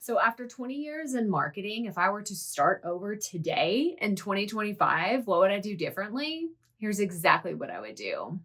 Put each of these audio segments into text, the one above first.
So after 20 years in marketing, if I were to start over today in 2025, what would I do differently? Here's exactly what I would do.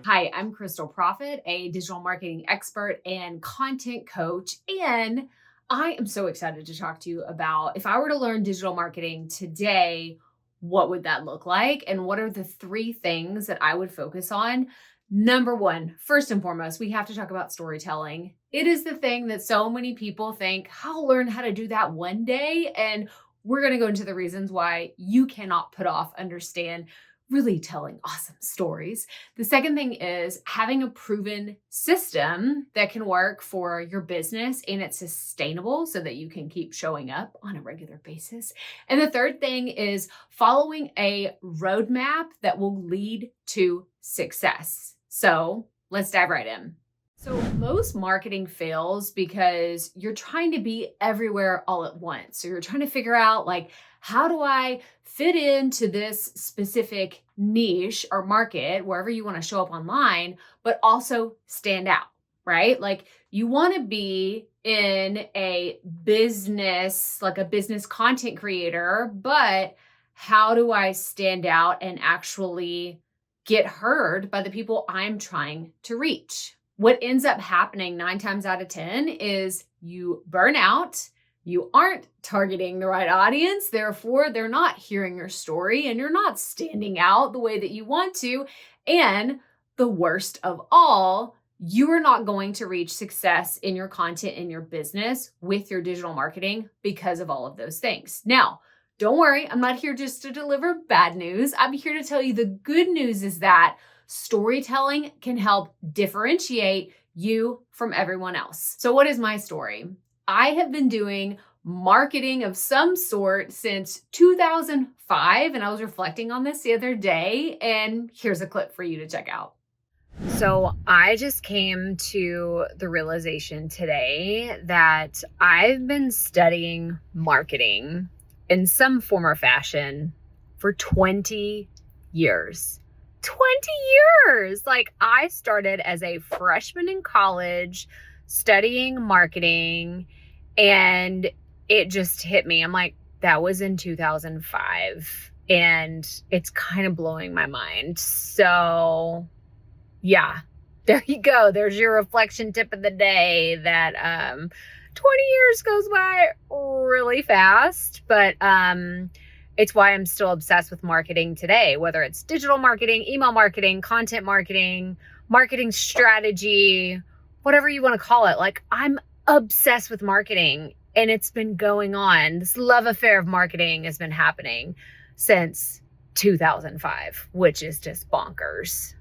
Hi, I'm Crystal Profit, a digital marketing expert and content coach. And I am so excited to talk to you about if I were to learn digital marketing today, what would that look like? And what are the three things that I would focus on? Number one, first and foremost, we have to talk about storytelling. It is the thing that so many people think, I'll learn how to do that one day. And we're going to go into the reasons why you cannot put off, understand, really telling awesome stories. The second thing is having a proven system that can work for your business and it's sustainable so that you can keep showing up on a regular basis. And the third thing is following a roadmap that will lead to success. So let's dive right in. So most marketing fails because you're trying to be everywhere all at once. So you're trying to figure out how do I fit into this specific niche or market, wherever you want to show up online, but also stand out, right? Like you want to be in a business, like a business content creator, but how do I stand out and actually get heard by the people I'm trying to reach? What ends up happening 9 times out of 10 is you burn out, you aren't targeting the right audience, therefore they're not hearing your story and you're not standing out the way that you want to. And the worst of all, you are not going to reach success in your content, in your business with your digital marketing because of all of those things. Now, don't worry, I'm not here just to deliver bad news. I'm here to tell you the good news is that storytelling can help differentiate you from everyone else. So what is my story? I have been doing marketing of some sort since 2005, and I was reflecting on this the other day, and here's a clip for you to check out. So I just came to the realization today that I've been studying marketing in some form or fashion for 20 years. 20 years! I started as a freshman in college studying marketing, and it just hit me. I'm like, that was in 2005, and it's kind of blowing my mind. So yeah, there you go. There's your reflection tip of the day that 20 years goes by really fast, but it's why I'm still obsessed with marketing today, whether it's digital marketing, email marketing, content marketing, marketing strategy, whatever you want to call it. I'm obsessed with marketing, and it's been going on. This love affair of marketing has been happening since 2005, which is just bonkers.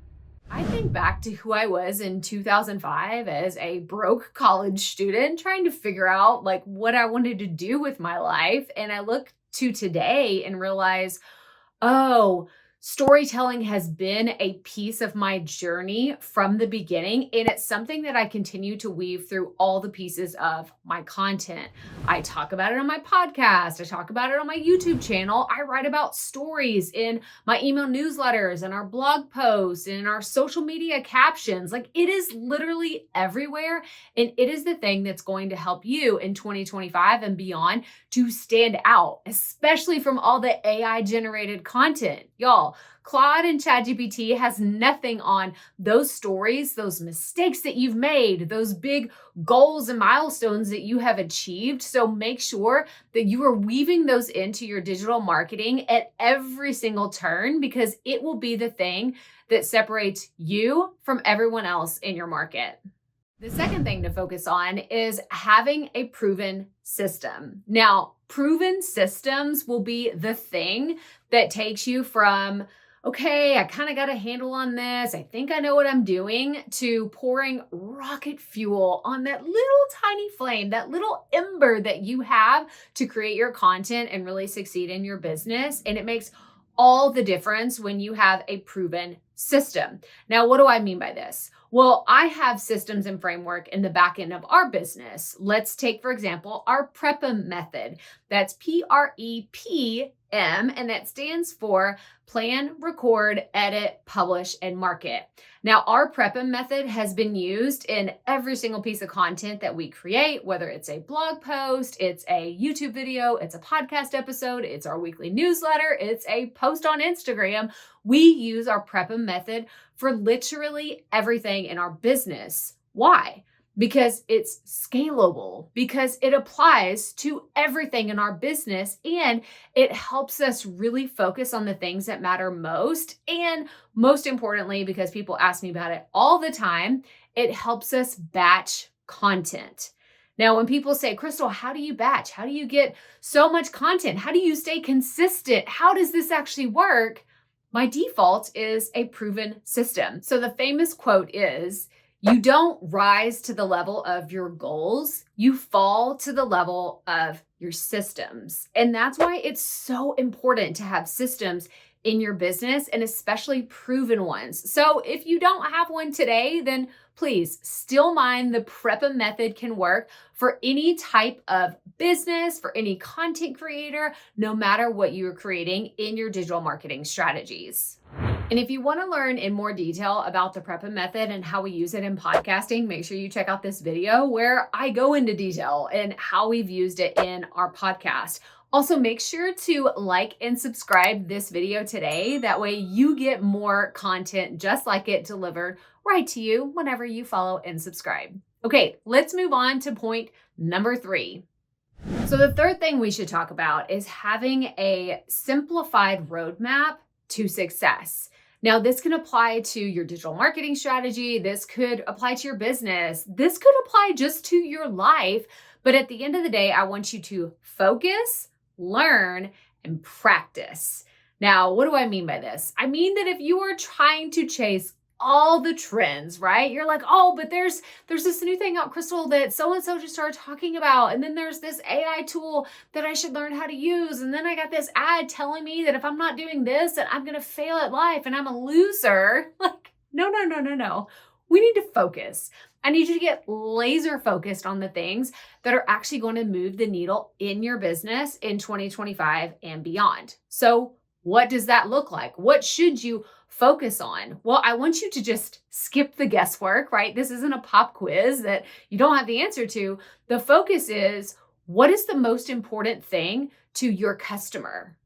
I think back to who I was in 2005 as a broke college student trying to figure out what I wanted to do with my life. And I look to today and realize, oh, storytelling has been a piece of my journey from the beginning, and it's something that I continue to weave through all the pieces of my content. I talk about it on my podcast. I talk about it on my YouTube channel. I write about stories in my email newsletters and our blog posts and in our social media captions. It is literally everywhere, and it is the thing that's going to help you in 2025 and beyond to stand out, especially from all the AI-generated content. Y'all, Claude and ChatGPT has nothing on those stories, those mistakes that you've made, those big goals and milestones that you have achieved. So make sure that you are weaving those into your digital marketing at every single turn, because it will be the thing that separates you from everyone else in your market. The second thing to focus on is having a proven system. Now, proven systems will be the thing that takes you from, okay, I kind of got a handle on this, I think I know what I'm doing, to pouring rocket fuel on that little tiny flame, that little ember that you have to create your content and really succeed in your business. And it makes all the difference when you have a proven system. Now, what do I mean by this? Well, I have systems and framework in the back end of our business. Let's take, for example, our PREPA method. That's PREPA and that stands for plan, record, edit, publish, and market. Now, our PrEPM method has been used in every single piece of content that we create, whether it's a blog post, it's a YouTube video, it's a podcast episode, it's our weekly newsletter, it's a post on Instagram. We use our PrEPM method for literally everything in our business. Why? Because it's scalable, because it applies to everything in our business, and it helps us really focus on the things that matter most. And most importantly, because people ask me about it all the time, it helps us batch content. Now, when people say, Crystal, how do you batch? How do you get so much content? How do you stay consistent? How does this actually work? My default is a proven system. So the famous quote is, you don't rise to the level of your goals, you fall to the level of your systems. And that's why it's so important to have systems in your business, and especially proven ones. So if you don't have one today, then please still mind the PrEPM method can work for any type of business, for any content creator, no matter what you are creating in your digital marketing strategies. And if you want to learn in more detail about the PrEPM method and how we use it in podcasting, make sure you check out this video where I go into detail in how we've used it in our podcast. Also, make sure to like and subscribe this video today. That way you get more content just like it delivered right to you whenever you follow and subscribe. Okay, let's move on to point number 3. So the third thing we should talk about is having a simplified roadmap to success. Now, this can apply to your digital marketing strategy. This could apply to your business. This could apply just to your life. But at the end of the day, I want you to focus, learn, and practice. Now, what do I mean by this? I mean that if you are trying to chase all the trends, right? You're like, oh, but there's this new thing out, Crystal, that so-and-so just started talking about. And then there's this AI tool that I should learn how to use. And then I got this ad telling me that if I'm not doing this, that I'm going to fail at life and I'm a loser. Like, no. We need to focus. I need you to get laser focused on the things that are actually going to move the needle in your business in 2025 and beyond. So what does that look like? What should you focus on? Well, I want you to just skip the guesswork, right? This isn't a pop quiz that you don't have the answer to. The focus is, what is the most important thing to your customer?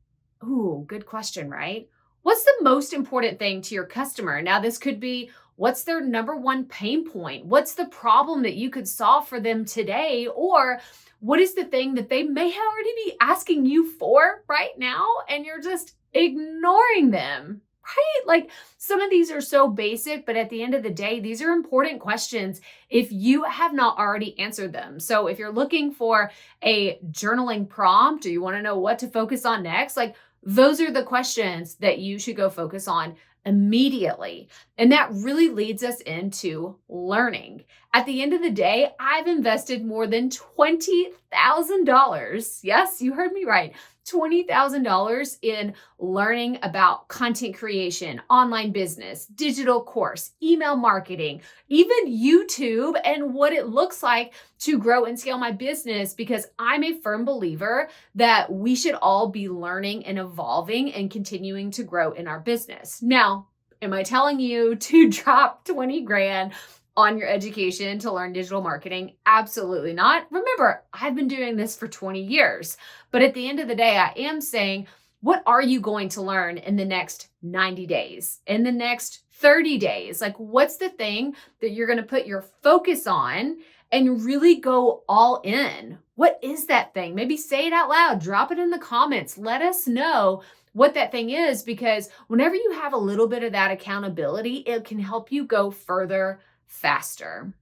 Ooh, good question, right? What's the most important thing to your customer? Now, this could be, what's their number one pain point? What's the problem that you could solve for them today? Or what is the thing that they may already be asking you for right now and you're just ignoring them, right? Like, some of these are so basic, but at the end of the day, these are important questions if you have not already answered them. So if you're looking for a journaling prompt or you want to know what to focus on next, like, those are the questions that you should go focus on immediately. And that really leads us into learning. At the end of the day, I've invested more than $20,000. Yes, you heard me right. $20,000 in learning about content creation, online business, digital course, email marketing, even YouTube, and what it looks like to grow and scale my business, because I'm a firm believer that we should all be learning and evolving and continuing to grow in our business. Now, am I telling you to drop 20 grand on your education to learn digital marketing? Absolutely not. Remember, I've been doing this for 20 years. But at the end of the day, I am saying, what are you going to learn in the next 90 days, in the next 30 days? Like, what's the thing that you're going to put your focus on and really go all in? What is that thing? Maybe say it out loud, drop it in the comments. Let us know what that thing is, because whenever you have a little bit of that accountability, it can help you go further faster.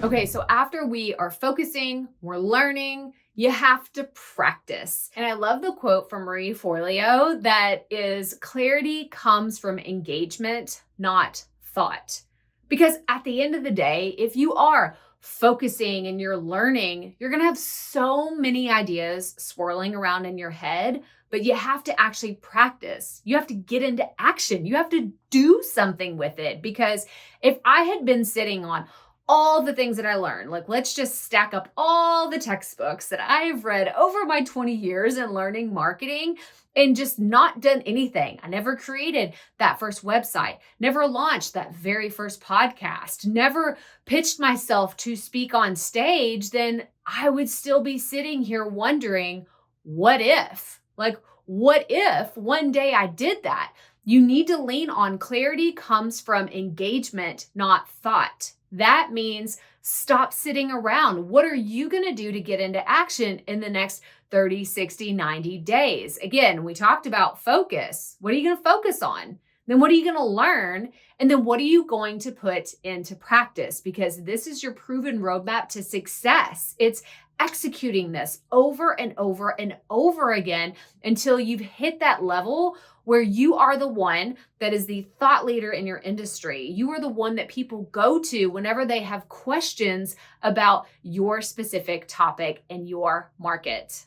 Okay, so after we are focusing, we're learning, you have to practice. And I love the quote from Marie Forleo that is, clarity comes from engagement, not thought. Because at the end of the day, if you are focusing and you're learning, you're going to have so many ideas swirling around in your head, but you have to actually practice. You have to get into action. You have to do something with it. Because if I had been sitting on all the things that I learned. Like, let's just stack up all the textbooks that I've read over my 20 years in learning marketing and just not done anything. I never created that first website, never launched that very first podcast, never pitched myself to speak on stage. Then I would still be sitting here wondering, what if? Like, what if one day I did that? You need to lean on clarity comes from engagement, not thought. That means stop sitting around. What are you going to do to get into action in the next 30, 60, 90 days? Again, we talked about focus. What are you going to focus on? Then what are you going to learn? And then what are you going to put into practice? Because this is your proven roadmap to success. It's executing this over and over and over again until you've hit that level where you are the one that is the thought leader in your industry. You are the one that people go to whenever they have questions about your specific topic and your market.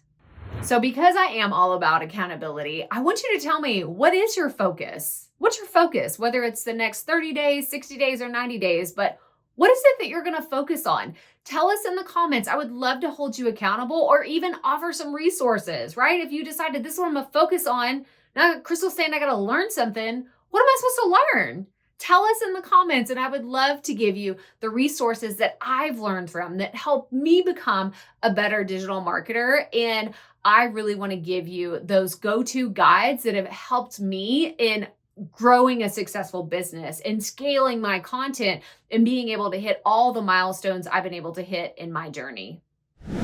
So because I am all about accountability, I want you to tell me, what is your focus? What's your focus? Whether it's the next 30 days, 60 days, or 90 days, but what is it that you're going to focus on? Tell us in the comments. I would love to hold you accountable or even offer some resources, right? If you decided this is what I'm going to focus on, now Crystal's saying I got to learn something, what am I supposed to learn? Tell us in the comments, and I would love to give you the resources that I've learned from that help me become a better digital marketer. And I really want to give you those go-to guides that have helped me in growing a successful business and scaling my content and being able to hit all the milestones I've been able to hit in my journey.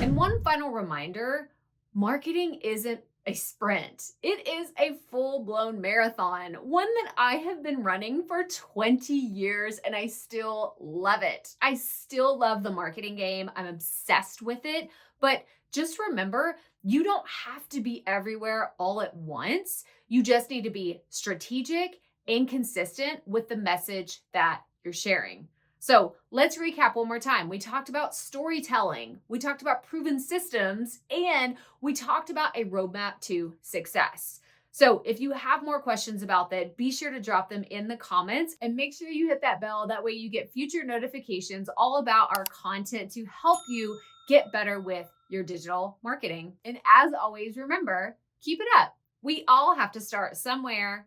And one final reminder, marketing isn't a sprint. It is a full-blown marathon, one that I have been running for 20 years and I still love it. I still love the marketing game. I'm obsessed with it. But just remember, you don't have to be everywhere all at once. You just need to be strategic and consistent with the message that you're sharing. So let's recap one more time. We talked about storytelling, we talked about proven systems, and we talked about a roadmap to success. So if you have more questions about that, be sure to drop them in the comments and make sure you hit that bell. That way you get future notifications all about our content to help you get better with your digital marketing. And as always, remember, keep it up. We all have to start somewhere.